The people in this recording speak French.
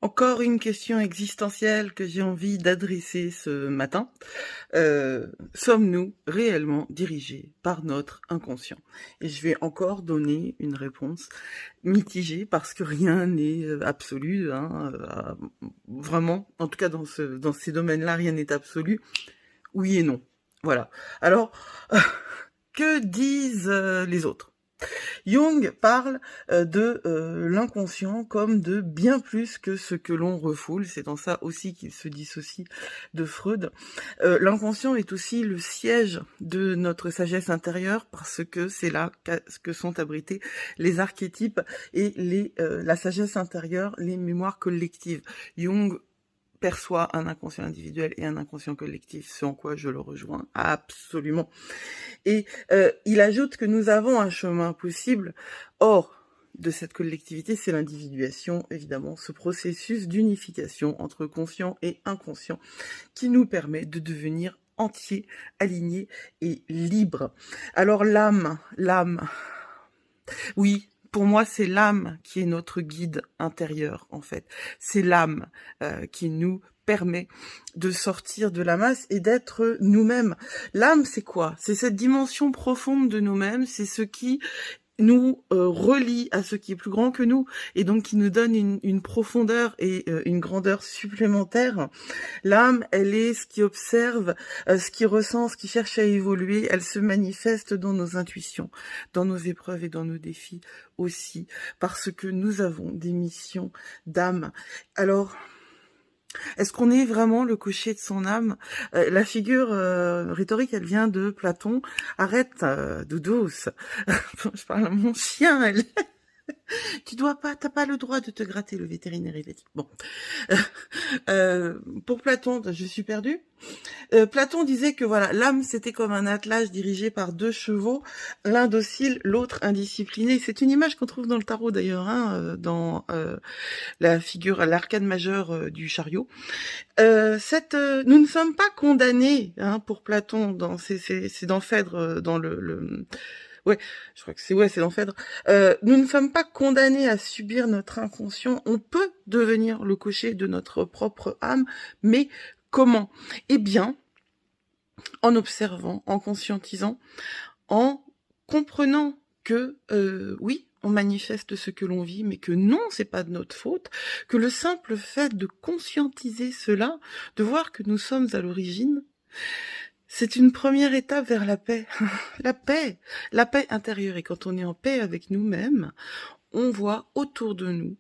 Encore une question existentielle que j'ai envie d'adresser ce matin. Sommes-nous réellement dirigés par notre inconscient? Et je vais encore donner une réponse mitigée parce que rien n'est absolu, hein, vraiment. En tout cas, dans ces domaines-là, rien n'est absolu. Oui et non. Voilà. Alors, que disent les autres? Jung parle de l'inconscient comme de bien plus que ce que l'on refoule. C'est dans ça aussi qu'il se dissocie de Freud. L'inconscient est aussi le siège de notre sagesse intérieure parce que c'est là que sont abrités les archétypes et la sagesse intérieure, les mémoires collectives. Jung perçoit un inconscient individuel et un inconscient collectif, ce en quoi je le rejoins absolument. Et il ajoute que nous avons un chemin possible hors de cette collectivité, c'est l'individuation, évidemment, ce processus d'unification entre conscient et inconscient qui nous permet de devenir entier, aligné et libre. Alors l'âme, oui, pour moi, c'est l'âme qui est notre guide intérieur, en fait. C'est l'âme qui nous permet de sortir de la masse et d'être nous-mêmes. L'âme, c'est quoi? C'est cette dimension profonde de nous-mêmes, c'est ce qui nous relie à ce qui est plus grand que nous et donc qui nous donne une profondeur et une grandeur supplémentaire. L'âme, elle est ce qui observe, ce qui ressent, ce qui cherche à évoluer. Elle se manifeste dans nos intuitions, dans nos épreuves et dans nos défis aussi, parce que nous avons des missions d'âme. Alors, est-ce qu'on est vraiment le cocher de son âme? La figure rhétorique, elle vient de Platon. Arrête, Doudous. Je parle à mon chien, elle. T'as pas le droit de te gratter, le vétérinaire, il a dit. Bon. Pour Platon, je suis perdue. Platon disait que voilà, l'âme c'était comme un attelage dirigé par deux chevaux, l'un docile, l'autre indiscipliné. C'est une image qu'on trouve dans le tarot d'ailleurs, hein, dans la figure, l'arcane majeure du chariot. Nous ne sommes pas condamnés, hein, pour Platon, c'est dans Phèdre, dans ouais, je crois que c'est dans Phèdre. Nous ne sommes pas condamnés à subir notre inconscient. On peut devenir le cocher de notre propre âme, mais comment? Eh bien, en observant, en conscientisant, en comprenant que oui, on manifeste ce que l'on vit, mais que non, c'est pas de notre faute, que le simple fait de conscientiser cela, de voir que nous sommes à l'origine, c'est une première étape vers la paix. La paix intérieure. Et quand on est en paix avec nous-mêmes, on voit autour de nous